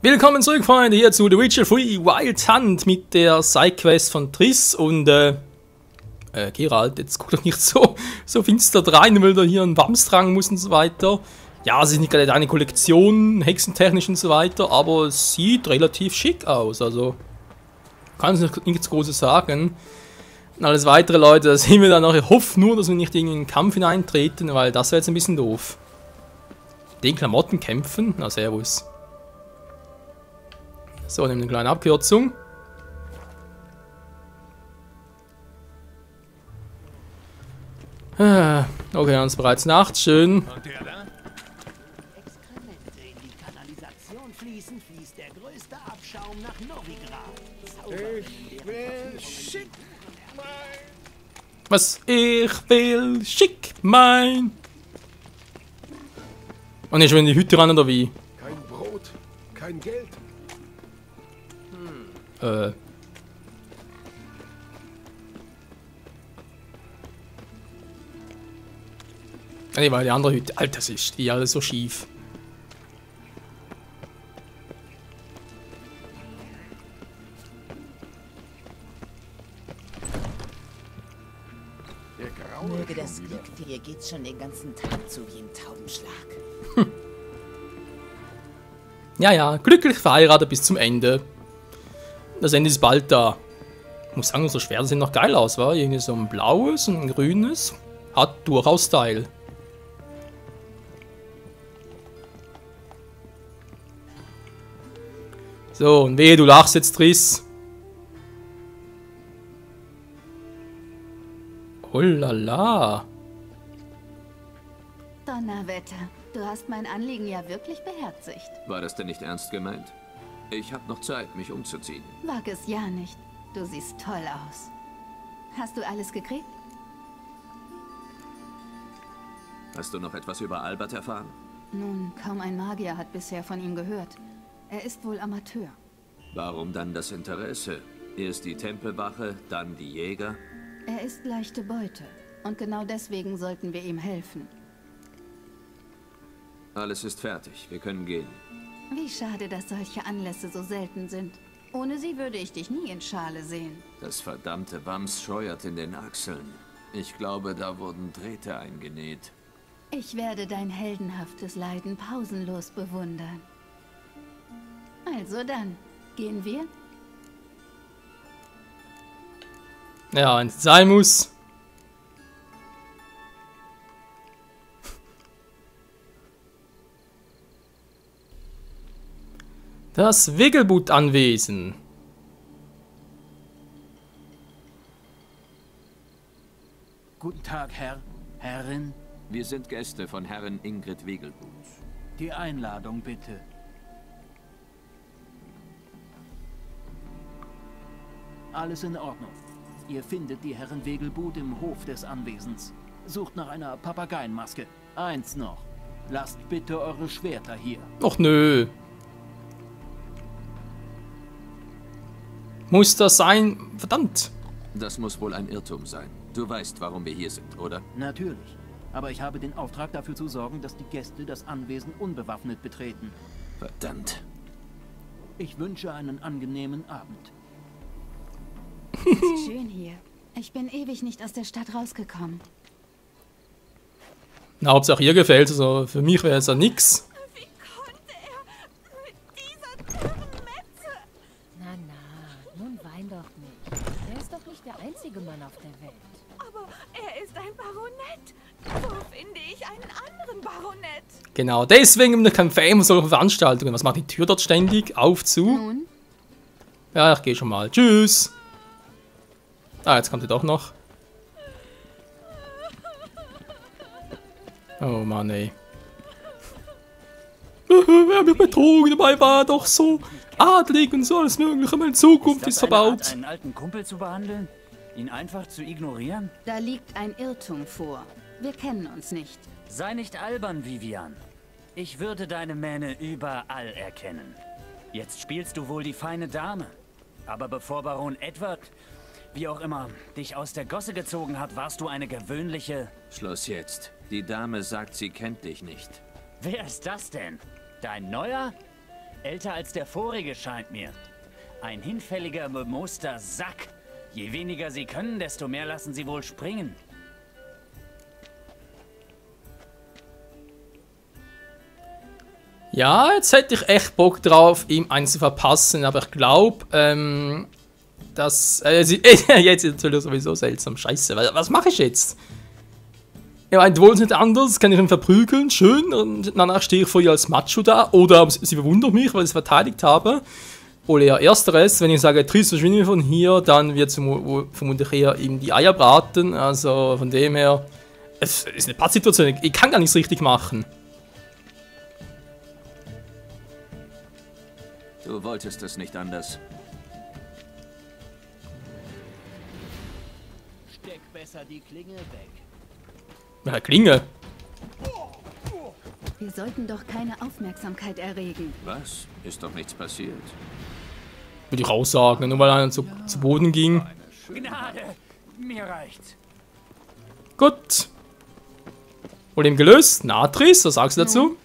Willkommen zurück, Freunde, hier zu The Witcher 3 Wild Hunt mit der Sidequest von Triss und Geralt, jetzt guck doch nicht so finster rein, weil da hier ein Wams tragen muss und so weiter. Ja, es ist nicht gerade eine Kollektion, hexentechnisch und so weiter, aber es sieht relativ schick aus, also kann ich nichts Großes sagen. Und alles weitere, Leute, da sehen wir dann noch. Ich hoffe nur, dass wir nicht in den Kampf hineintreten, weil das wäre jetzt ein bisschen doof. Den Klamotten kämpfen? Na, servus. So, nehmen wir eine kleine Abkürzung. Okay, uns bereits Nacht, schön. Und der da? Exkremente in die Kanalisation fließt der größte Abschaum nach Novigrad. Ich will schick mein. Was ich will, schick mein. Und nicht schon in die Hütte ran, oder wie? Kein Brot, kein Geld. Nee, weil die andere Hütte. Alter, das ist die alles so schief. Der Graue Möge das schon wieder. Glück dir geht's schon den ganzen Tag zu wie ein Taubenschlag. Ja, glücklich verheiratet bis zum Ende. Das Ende ist bald da. Ich muss sagen, unsere Schwerter sehen noch geil aus, wa? Irgendwie so ein blaues und ein grünes. Hat durchaus Style. So, und wehe, du lachst jetzt, Triss. Oh la la. Donnerwetter, du hast mein Anliegen ja wirklich beherzigt. War das denn nicht ernst gemeint? Ich habe noch Zeit, mich umzuziehen. Wag es ja nicht. Du siehst toll aus. Hast du alles gekriegt? Hast du noch etwas über Albert erfahren? Nun, kaum ein Magier hat bisher von ihm gehört. Er ist wohl Amateur. Warum dann das Interesse? Erst die Tempelwache, dann die Jäger? Er ist leichte Beute. Und genau deswegen sollten wir ihm helfen. Alles ist fertig, wir können gehen. Wie schade, dass solche Anlässe so selten sind. Ohne sie würde ich dich nie in Schale sehen. Das verdammte Wams scheuert in den Achseln. Ich glaube, da wurden Drähte eingenäht. Ich werde dein heldenhaftes Leiden pausenlos bewundern. Also dann, gehen wir? Ja, wenn es sein muss. Das Wiggelbut-Anwesen. Guten Tag, Herr, Herrin. Wir sind Gäste von Herrin Ingrid Wegelbut. Die Einladung bitte. Alles in Ordnung. Ihr findet die Herren Wegelbut im Hof des Anwesens. Sucht nach einer Papageienmaske. Eins noch. Lasst bitte eure Schwerter hier. Och nö. Muss das sein? Verdammt. Das muss wohl ein Irrtum sein. Du weißt, warum wir hier sind, oder? Natürlich. Aber ich habe den Auftrag, dafür zu sorgen, dass die Gäste das Anwesen unbewaffnet betreten. Verdammt. Ich wünsche einen angenehmen Abend. Ist schön hier. Ich bin ewig nicht aus der Stadt rausgekommen. Na, Hauptsache ihr gefällt es, also für mich wäre es ja nix. Wie konnte er mit dieser dürren Metze? Na, nun wein doch nicht. Er ist doch nicht der einzige Mann auf der Welt. Aber er ist ein Baronett. Wo finde ich einen anderen Baronett? Genau, deswegen bin ich kein Fan von solchen Veranstaltungen. Was macht die Tür dort ständig? Auf, zu? Nun, Ja, ich gehe schon mal. Tschüss. Ah, jetzt kommt sie doch noch. Oh Mann, ey. Wir haben mich betrogen, dabei war er doch so adlig und so alles mögliche. Meine Zukunft ist Art, verbaut. einen alten Kumpel zu behandeln? Ihn einfach zu ignorieren? da liegt ein Irrtum vor. Wir kennen uns nicht. Sei nicht albern, Vivian. Ich würde deine Mähne überall erkennen. Jetzt spielst du wohl die feine Dame. Aber bevor Baron Edward, wie auch immer, dich aus der Gosse gezogen hat, warst du eine gewöhnliche... Schluss jetzt. Die Dame sagt, sie kennt dich nicht. Wer ist das denn? Dein Neuer? Älter als der vorige scheint mir. Ein hinfälliger, bemooster Sack. Je weniger sie können, desto mehr lassen sie wohl springen. Ja, jetzt hätte ich echt Bock drauf, ihm einen zu verpassen, aber ich glaube, dass... jetzt ist natürlich sowieso seltsam, scheiße, was mache ich jetzt? Er meint wohl nicht anders, kann ich ihn verprügeln, schön, und danach stehe ich vor ihr als Macho da, oder sie bewundert mich, weil ich es verteidigt habe. Oder eher ersteres, wenn ich sage, Triss, verschwinde von hier, dann wird sie vermutlich eher ihm die Eier braten, also von dem her, es ist eine Pattsituation, ich kann gar nichts richtig machen. Du wolltest es nicht anders. Steck besser die Klinge weg. Ja, Klinge. Wir sollten doch keine Aufmerksamkeit erregen. Was? Ist doch nichts passiert. Würde ich auch sagen, nur weil einer zu Boden ging. Gnade, mir reicht's. Gut. Problem gelöst. Na, Triss, was sagst du dazu?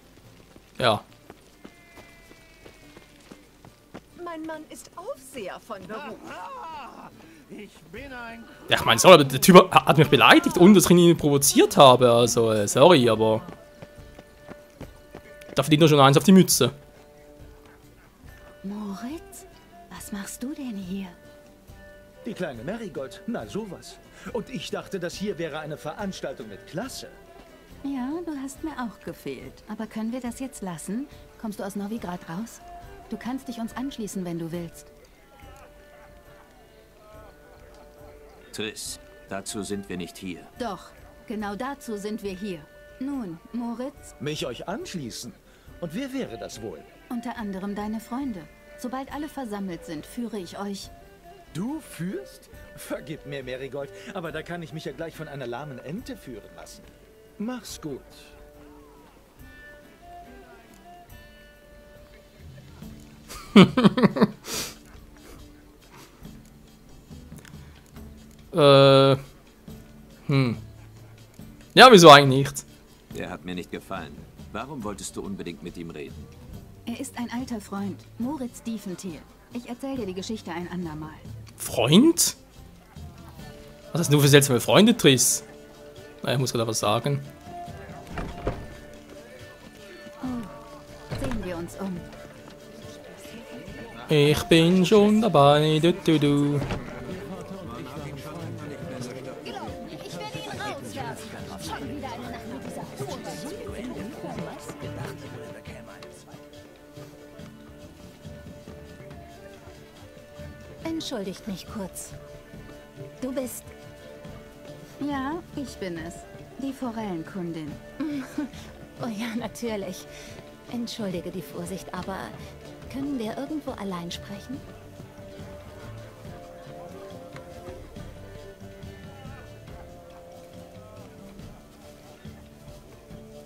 Ja. Mein Mann ist Aufseher von Beruf. Ich bin ein... Ja, ich meine, sorry, der Typ hat mich beleidigt, ohne dass ich ihn provoziert habe. Also, sorry, aber... Da verdient er schon eins auf die Mütze. Moritz, was machst du denn hier? Die kleine Marigold, na sowas. Und ich dachte, das hier wäre eine Veranstaltung mit Klasse. Ja, du hast mir auch gefehlt. Aber können wir das jetzt lassen? Kommst du aus Novigrad raus? Du kannst dich uns anschließen, wenn du willst. Triss, dazu sind wir nicht hier. Doch, genau dazu sind wir hier. Nun, Moritz, Mich euch anschließen? Und wer wäre das wohl? unter anderem deine Freunde. Sobald alle versammelt sind, führe ich euch. Du führst? Vergib mir, Marigold, aber da kann ich mich ja gleich von einer lahmen Ente führen lassen. Mach's gut. Ja, wieso eigentlich nicht? Der hat mir nicht gefallen. Warum wolltest du unbedingt mit ihm reden? Er ist ein alter Freund, Moritz Diefentier. Ich erzähle dir die Geschichte ein andermal. Freund? Was hast du für seltsame Freunde, Triss? Na, ich muss gerade was sagen. Oh, sehen wir uns um. Ich bin schon dabei, du. Ich werde ihn rauswerfen. Schon wieder eine Nacht mit dieser Entschuldigt mich kurz. Du bist... Ja, ich bin es. Die Forellenkundin. Oh ja, natürlich. Entschuldige die Vorsicht, aber können wir irgendwo allein sprechen?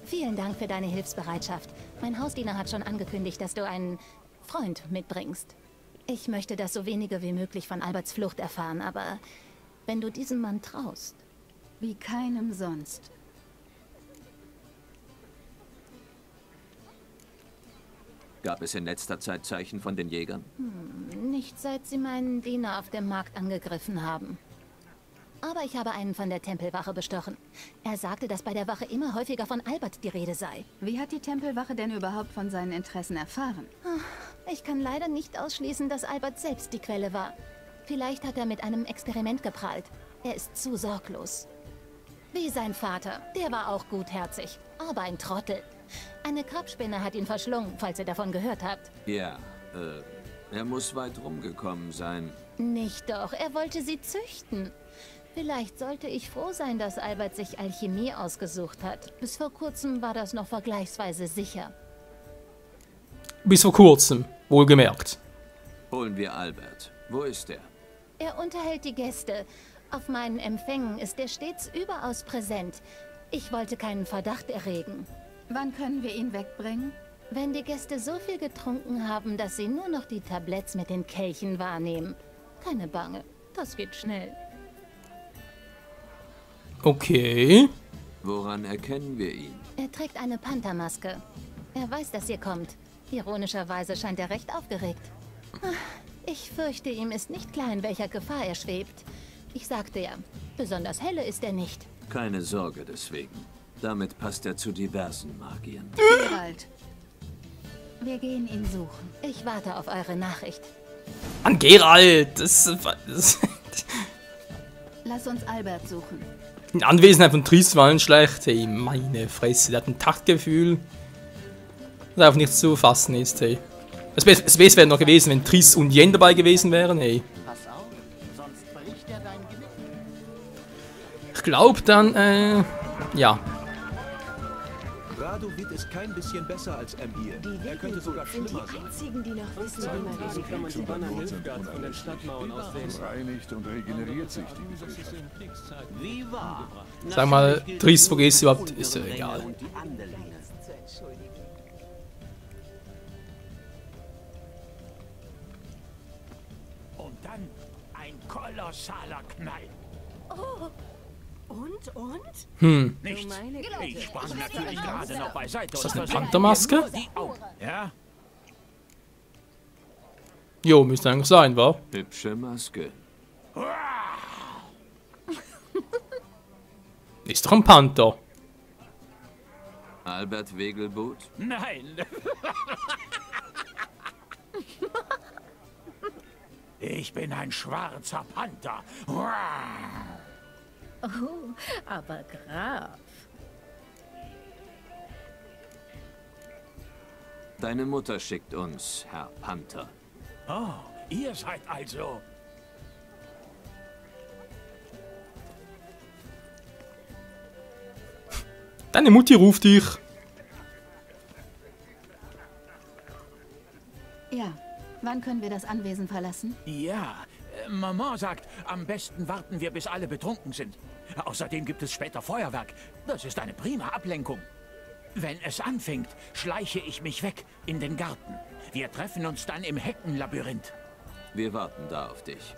Vielen Dank für deine Hilfsbereitschaft. Mein Hausdiener hat schon angekündigt, dass du einen Freund mitbringst. Ich möchte, dass so wenige wie möglich von Alberts Flucht erfahren, aber wenn du diesem Mann traust... Wie keinem sonst. Gab es in letzter Zeit Zeichen von den Jägern? Nicht seit sie meinen Diener auf dem Markt angegriffen haben. Aber ich habe einen von der Tempelwache bestochen. Er sagte, dass bei der Wache immer häufiger von Albert die Rede sei. Wie hat die Tempelwache denn überhaupt von seinen Interessen erfahren? Ich kann leider nicht ausschließen, dass Albert selbst die Quelle war. Vielleicht hat er mit einem Experiment geprahlt. Er ist zu sorglos. Wie sein Vater. Der war auch gutherzig, aber ein Trottel. Eine Krabspinne hat ihn verschlungen, falls ihr davon gehört habt. Ja, er muss weit rumgekommen sein. Nicht doch, er wollte sie züchten. Vielleicht sollte ich froh sein, dass Albert sich Alchemie ausgesucht hat. Bis vor kurzem war das noch vergleichsweise sicher. Bis vor kurzem, wohlgemerkt. Holen wir Albert. Wo ist er? Er unterhält die Gäste. Auf meinen Empfängen ist er stets überaus präsent. Ich wollte keinen Verdacht erregen. Wann können wir ihn wegbringen? Wenn die Gäste so viel getrunken haben, dass sie nur noch die Tabletts mit den Kelchen wahrnehmen. Keine Bange, das geht schnell. Okay. Woran erkennen wir ihn? Er trägt eine Panthermaske. Er weiß, dass ihr kommt. Ironischerweise scheint er recht aufgeregt. Ich fürchte, ihm ist nicht klar, in welcher Gefahr er schwebt. Ich sagte ja, besonders helle ist er nicht. Keine Sorge deswegen. Damit passt er zu diversen Magiern. Geralt, wir gehen ihn suchen. Ich warte auf eure Nachricht. An Geralt! Das Lass uns Albert suchen. die Anwesenheit von Triss war nicht schlecht. Hey, meine Fresse, der hat ein Taktgefühl, das einfach nicht zu fassen ist. Hey. Das Beste wäre noch gewesen, wenn Triss und Yen dabei gewesen wären. Hey. Pass auf, sonst bricht er dein Genick. Ich glaube dann, ja. Radovid ist kein bisschen besser als Emir. Er könnte sogar schlimmer sein. Einzigen, die noch wissen, wie man diese kann man die Banner Nilfgaard von den Stadtmauern aussehen. Reinigt und regeneriert sich Wie wahr? Sag mal, Triss, wo gehst du überhaupt? Ist ja egal. Und die Anderlinge. Und dann ein kolossaler Knall. Oh, und? Hm. Nichts. Ich sprang natürlich gerade noch beiseite. Ist das eine Panthermaske? Ja? Jo, müsste eigentlich sein, wa? Hübsche Maske. Ist doch ein Panther. Albert Wegelbud? Nein. Ich bin ein schwarzer Panther. Oh, aber Graf. Deine Mutter schickt uns, Herr Panther. Oh, ihr seid also... Deine Mutti ruft dich. Ja, wann können wir das Anwesen verlassen? Ja, Maman sagt, am besten warten wir, bis alle betrunken sind. Außerdem gibt es später Feuerwerk. Das ist eine prima Ablenkung. Wenn es anfängt, schleiche ich mich weg in den Garten. Wir treffen uns dann im Heckenlabyrinth. Wir warten da auf dich.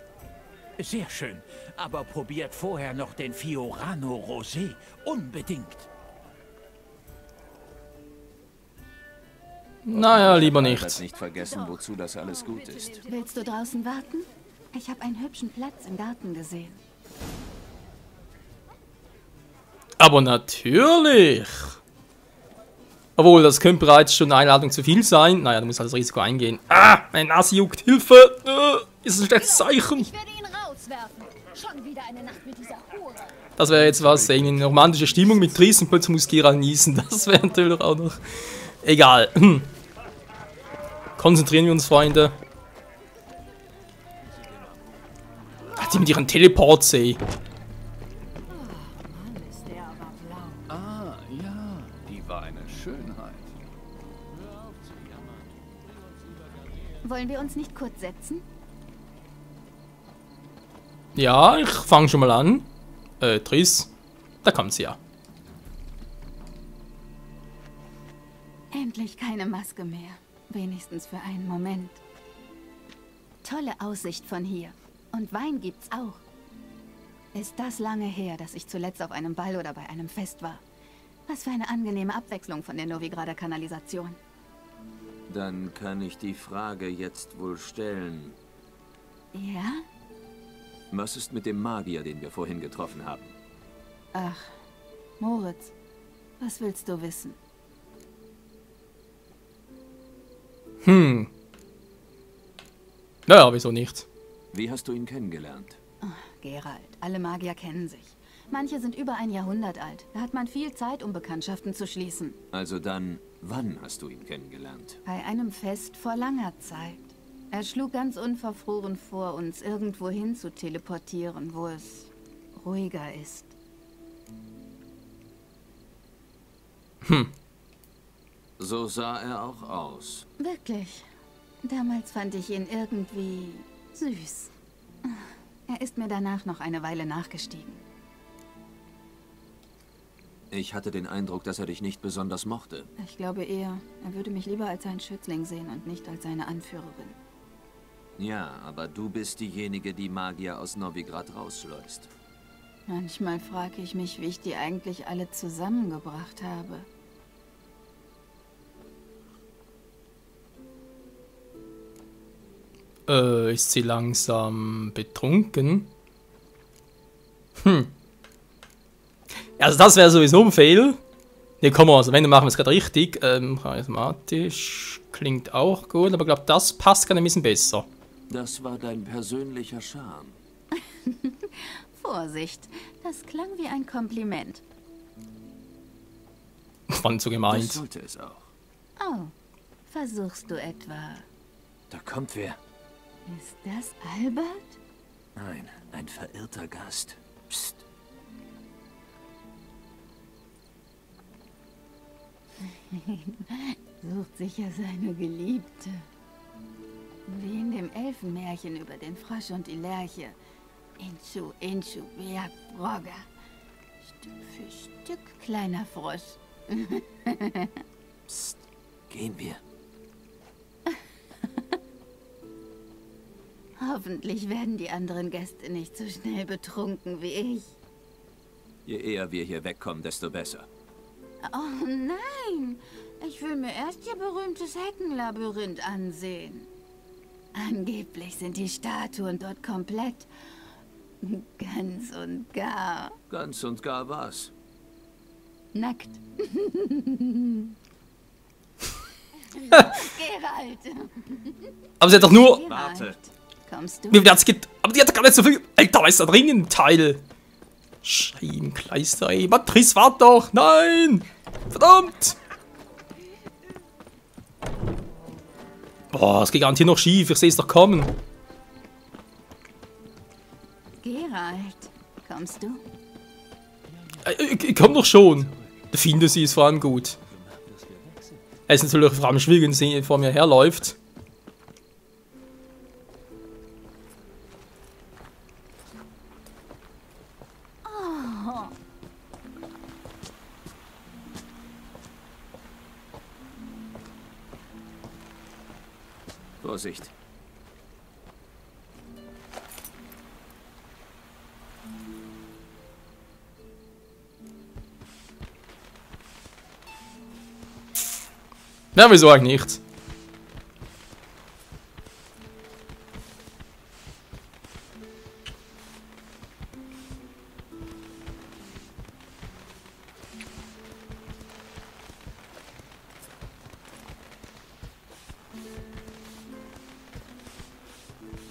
Sehr schön, aber probiert vorher noch den Fiorano Rosé. Unbedingt. Naja, lieber Albert nicht. nicht vergessen, wozu das alles gut ist. Willst du draußen warten? Ich habe einen hübschen Platz im Garten gesehen. Aber natürlich. Obwohl, das könnte bereits schon eine Einladung zu viel sein. Naja, du musst halt das Risiko eingehen. Ah, mein Nase juckt. Hilfe! Ist ein schlechtes Zeichen. Ich werde ihn rauswerfen. Schon wieder eine Nacht mit dieser Hure. Das wäre jetzt was, irgendwie eine romantische Stimmung mit Triss und plötzlich muss Geralt niesen. Das wäre natürlich auch noch... Egal. Konzentrieren wir uns, Freunde. Hat die mit ihren Teleports, ey. Ah, ja, die war eine Schönheit. Wollen wir uns nicht kurz setzen? Ja, ich fange schon mal an. Triss, da kommt sie ja. Endlich keine Maske mehr. Wenigstens für einen Moment. Tolle Aussicht von hier. Und Wein gibt's auch. Ist das lange her, dass ich zuletzt auf einem Ball oder bei einem Fest war? Was für eine angenehme Abwechslung von der Novigrader Kanalisation. Dann kann ich die Frage jetzt wohl stellen. Ja? Was ist mit dem Magier, den wir vorhin getroffen haben? Ach, Moritz, was willst du wissen? Naja, wieso nicht? Wie hast du ihn kennengelernt? Oh, Geralt, alle Magier kennen sich. Manche sind über ein Jahrhundert alt. Da hat man viel Zeit, um Bekanntschaften zu schließen. Also dann, wann hast du ihn kennengelernt? Bei einem Fest vor langer Zeit. Er schlug ganz unverfroren vor, uns irgendwo hin zu teleportieren, wo es ruhiger ist. So sah er auch aus. Wirklich. Damals fand ich ihn irgendwie süß. Er ist mir danach noch eine Weile nachgestiegen. Ich hatte den Eindruck, dass er dich nicht besonders mochte. Ich glaube eher, er würde mich lieber als einen Schützling sehen und nicht als seine Anführerin. Ja, aber du bist diejenige, die Magier aus Novigrad rausschleust. Manchmal frage ich mich, wie ich die eigentlich alle zusammengebracht habe. Ist sie langsam betrunken? Also das wäre sowieso ein Fail. Ne, komm mal, also wenn, dann machen wir es gerade richtig. Charismatisch klingt auch gut, aber ich glaube, das passt gerade ein bisschen besser. Das war dein persönlicher Charme. Vorsicht, das klang wie ein Kompliment. Fand so gemeint. Das sollte es auch. Oh, versuchst du etwa? Da kommt wer. Ist das Albert? Nein, ein verirrter Gast. Psst. Sucht sicher seine Geliebte. Wie in dem Elfenmärchen über den Frosch und die Lerche. Inchu, Inchu, Bea, Brogger. Stück für Stück, kleiner Frosch. Psst, gehen wir. Hoffentlich werden die anderen Gäste nicht so schnell betrunken wie ich. Je eher wir hier wegkommen, desto besser. Oh nein! Ich will mir erst Ihr berühmtes Heckenlabyrinth ansehen. Angeblich sind die Statuen dort komplett. Ganz und gar. Ganz und gar was? Nackt. Geralt. Aber sie hat doch nur... Geralt. Warte. Kommst du? Wie viel hat's aber die hat gar nicht so viel... Alter, was ist da drin im Teil? Scheibenkleister, ey. Matrice, warte doch. Nein! Verdammt! Boah, es geht garantiert noch schief. Ich sehe es doch kommen. Geralt, kommst du? Ich komm doch schon. Der finde sie ist vor allem gut. Er ist natürlich vor allem schwierig, wenn sie vor mir herläuft. Oh. Vorsicht. Ja, wieso eigentlich nicht?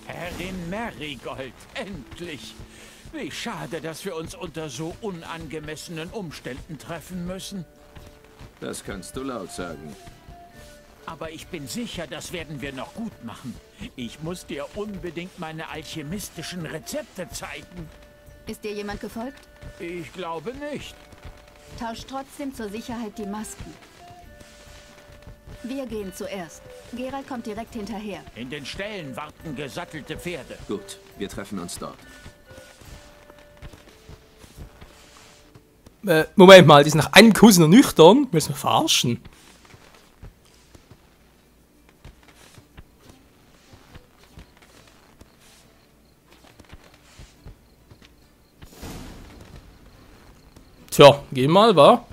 Herrin Marigold, endlich! Wie schade, dass wir uns unter so unangemessenen Umständen treffen müssen. Das kannst du laut sagen. Aber ich bin sicher, das werden wir noch gut machen. Ich muss dir unbedingt meine alchemistischen Rezepte zeigen. Ist dir jemand gefolgt? Ich glaube nicht. Tausch trotzdem zur Sicherheit die Masken. Wir gehen zuerst. Geralt kommt direkt hinterher. In den Ställen warten gesattelte Pferde. Gut, wir treffen uns dort. Moment mal, die sind nach einem Kuss noch nüchtern. Willst du mich verarschen? Tja, geh mal, wa?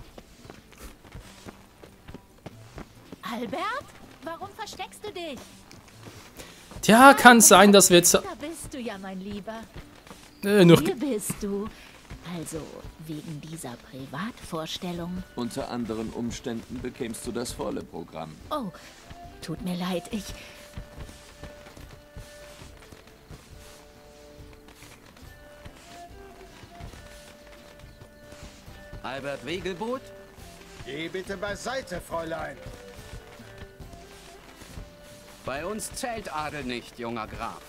Albert? Warum versteckst du dich? Tja, kann sein, dass wir jetzt... Da bist du ja, mein Lieber. noch... Hier bist du. Also, wegen dieser Privatvorstellung. Unter anderen Umständen bekämst du das volle Programm. Oh, tut mir leid, ich... Albert Wegelboot? Geh bitte beiseite, Fräulein. Bei uns zählt Adel nicht, junger Graf.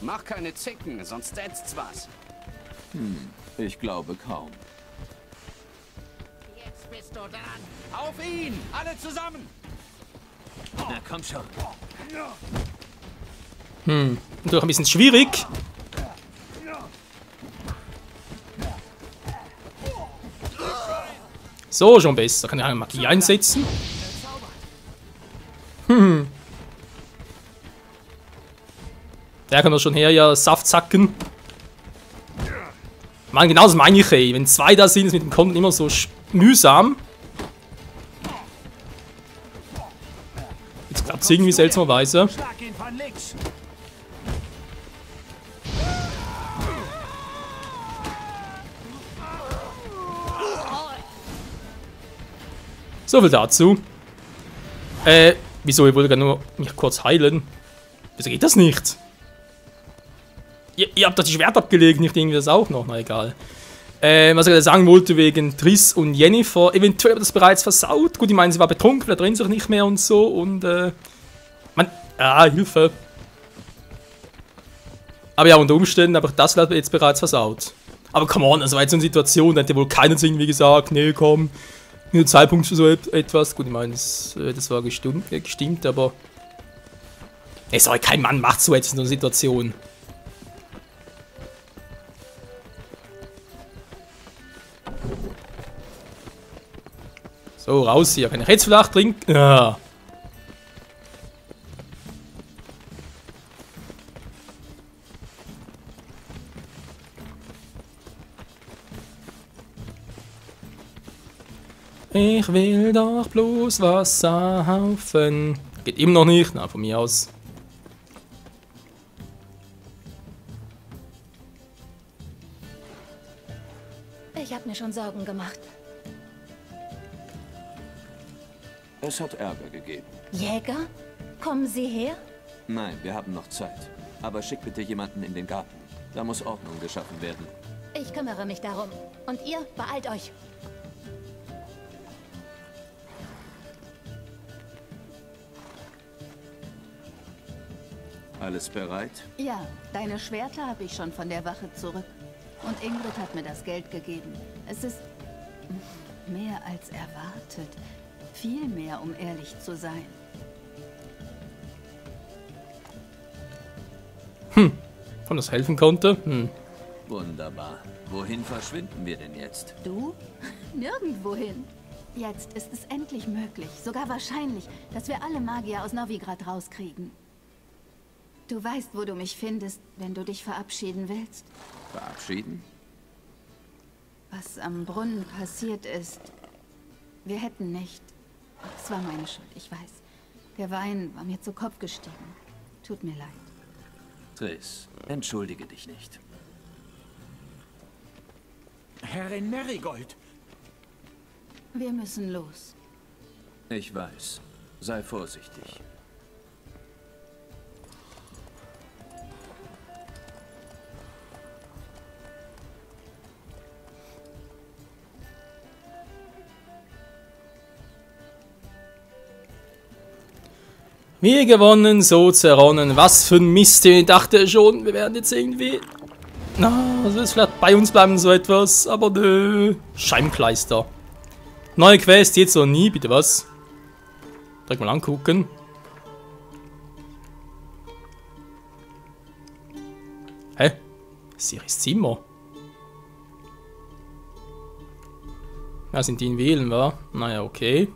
Mach keine Zicken, sonst setzt's was. Ich glaube kaum. Jetzt bist du dran. Auf ihn! Alle zusammen! Na komm schon. Doch ein bisschen schwierig. So, schon besser. Kann ich eine Magie einsetzen? Der kann doch schon her, ja, Saft sacken. Mann, genau das meine ich, ey. Wenn zwei da sind, ist mit dem Konten immer so mühsam. Jetzt klappt es irgendwie seltsamerweise. Schlag ihn von links. So viel dazu. Wieso? Ich wollte nur mich kurz heilen. Wieso geht das nicht? Ihr habt doch die Schwert abgelegt, nicht irgendwie das auch noch. Na egal. Was ich gerade sagen wollte wegen Triss und Jennifer. Eventuell hat das bereits versaut. Gut, ich meine, sie war betrunken, da drin sich nicht mehr und so. Und Hilfe. Aber ja, unter Umständen, aber das hat jetzt bereits versaut. Aber come on, also war jetzt so eine Situation, da hätte wohl keiner irgendwie gesagt, nee, komm, nur Zeitpunkt für so etwas. Gut, ich meine, das war gestimmt, aber... sorry, kein Mann macht so jetzt in so einer Situation. So, raus hier. Kann ich jetzt vielleicht trinken? Ja. Ich will doch bloß Wasser haufen. Geht immer noch nicht? Na, von mir aus. Ich habe mir schon Sorgen gemacht. Es hat Ärger gegeben. Jäger? Kommen Sie her? Nein, wir haben noch Zeit. Aber schick bitte jemanden in den Garten. Da muss Ordnung geschaffen werden. Ich kümmere mich darum. Und ihr, beeilt euch. Alles bereit? Ja, deine Schwerter habe ich schon von der Wache zurück. Und Ingrid hat mir das Geld gegeben. Es ist mehr als erwartet. Viel mehr, um ehrlich zu sein. Ob das helfen konnte? Wunderbar. Wohin verschwinden wir denn jetzt? Du? Nirgendwohin. Jetzt ist es endlich möglich, sogar wahrscheinlich, dass wir alle Magier aus Novigrad rauskriegen. Du weißt, wo du mich findest, wenn du dich verabschieden willst. Verabschieden? Was am Brunnen passiert ist, wir hätten nicht... Es war meine Schuld, ich weiß. Der Wein war mir zu Kopf gestiegen. Tut mir leid. Triss, entschuldige dich nicht. Herrin Merigold! Wir müssen los. Ich weiß. Sei vorsichtig. Wir gewonnen, so zerronnen. Was für ein Mist. Ich dachte schon, wir werden jetzt irgendwie... Na, das ist vielleicht bei uns bleiben so etwas. Aber nö. Scheibenkleister. Neue Quest, jetzt oder nie. Bitte was? Direkt mal angucken. Hä? Siris Zimmer. Ja, sind die in Wählen, wa? Naja, okay.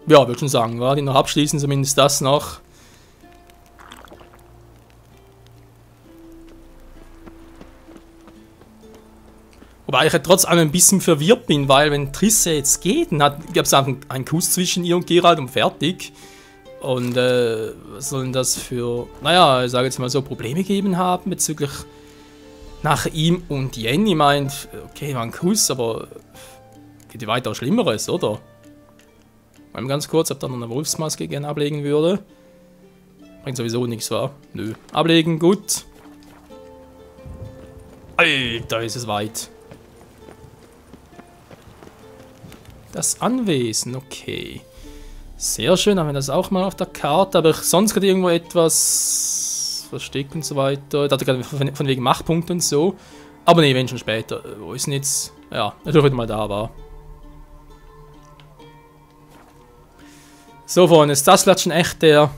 Ja, würde schon sagen, war die noch abschließen, zumindest das noch. Wobei ich ja trotz allem ein bisschen verwirrt bin, weil wenn Trisse jetzt geht, dann gab es einfach einen Kuss zwischen ihr und Geralt und fertig. Und was soll denn das für, naja, ich sage jetzt mal so, Probleme gegeben haben bezüglich nach ihm und Jenny meint, okay, war ein Kuss, aber geht ja weiter Schlimmeres, oder? Mal ganz kurz, ob da noch eine Wolfsmaske gerne ablegen würde. Bringt sowieso nichts, wa? Nö. Ablegen, gut. Alter, ist es weit. Das Anwesen, okay. Sehr schön, haben wir das auch mal auf der Karte. Aber sonst gerade irgendwo etwas versteckt und so weiter. Da hatte gerade von wegen Machtpunkten und so. Aber nee, wenn schon später. Wo ist denn jetzt? Ja, natürlich heute mal da war. So, Freunde, ist das vielleicht schon echt der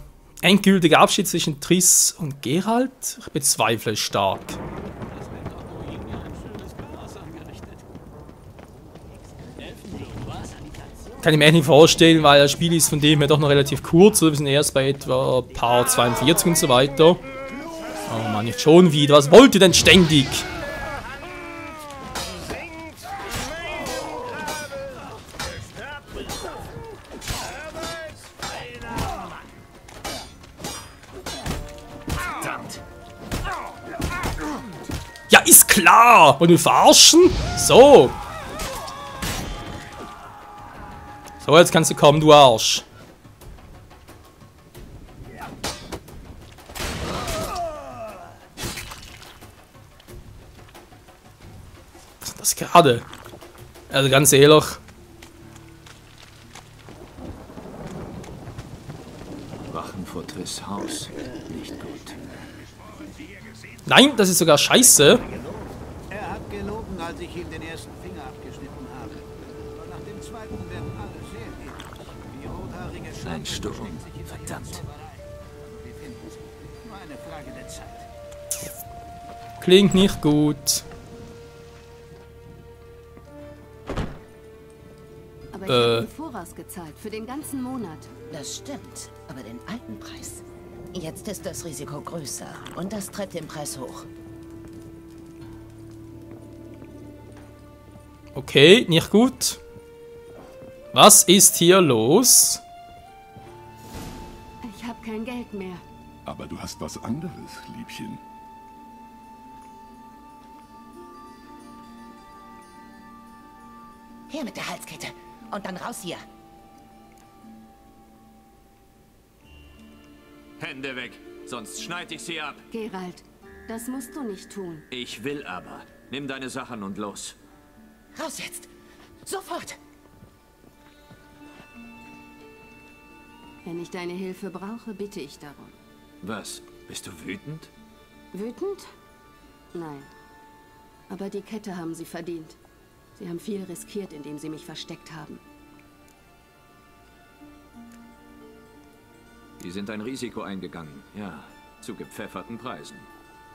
endgültige Abschied zwischen Triss und Geralt? Ich bezweifle stark. Kann ich mir echt nicht vorstellen, weil das Spiel ist von dem her doch noch relativ kurz. Wir sind erst bei etwa Part 42 und so weiter. Oh Mann, jetzt schon wieder. Was wollt ihr denn ständig? klar! Und wir verarschen? So. So, jetzt kannst du kommen, du Arsch. Was ist das gerade? Also ganz ehrlich. Wachen vor Triss Haus. Nicht gut. Nein, das ist sogar scheiße. Er hat gelogen, als ich ihm den ersten Finger abgeschnitten habe. Und nach dem zweiten werden alle sehr ähnlich. Die rothaarige Schlange. Ein Sturm. Verdammt. Wir finden sie. Nur eine Frage der Zeit. Klingt nicht gut. Aber ich habe im Voraus gezahlt, für den ganzen Monat. Das stimmt, aber den alten Preis. Jetzt ist das Risiko größer und das treibt den Preis hoch. Okay, nicht gut. Was ist hier los? Ich habe kein Geld mehr. Aber du hast was anderes, Liebchen. Her mit der Halskette und dann raus hier. Hände weg, sonst schneide ich sie ab. Geralt, das musst du nicht tun. Ich will aber. Nimm deine Sachen und los. Raus jetzt! Sofort! Wenn ich deine Hilfe brauche, bitte ich darum. Was? Bist du wütend? Wütend? Nein. Aber die Kette haben sie verdient. Sie haben viel riskiert, indem sie mich versteckt haben. Die sind ein Risiko eingegangen, ja, zu gepfefferten Preisen.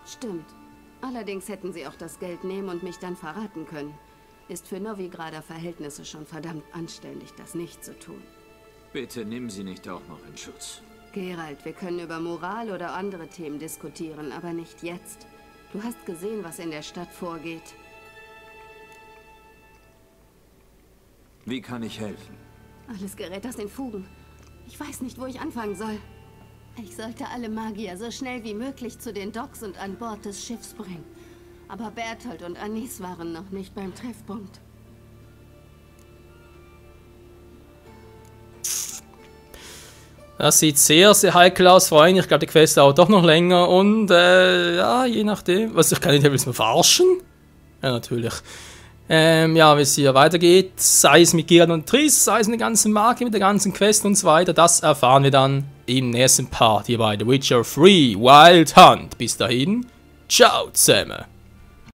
Stimmt. Allerdings hätten sie auch das Geld nehmen und mich dann verraten können. Ist für Novigrader Verhältnisse schon verdammt anständig, das nicht zu tun. Bitte nimm sie nicht auch noch in Schutz. Geralt, wir können über Moral oder andere Themen diskutieren, aber nicht jetzt. Du hast gesehen, was in der Stadt vorgeht. Wie kann ich helfen? Alles gerät aus den Fugen. Ich weiß nicht, wo ich anfangen soll. Ich sollte alle Magier so schnell wie möglich zu den Docks und an Bord des Schiffs bringen. Aber Berthold und Anis waren noch nicht beim Treffpunkt. Das sieht sehr, sehr heikel aus, Freunde. Ich glaube, die Quest dauert doch noch länger. Und, ja, je nachdem. Was, ich kann nicht, willst du mich verarschen? Ja, natürlich. Ja, wie es hier weitergeht, sei es mit Geralt und Triss, sei es mit der ganzen Marke, mit der ganzen Quest und so weiter, das erfahren wir dann im nächsten Part hier bei The Witcher 3 Wild Hunt. Bis dahin, ciao zusammen.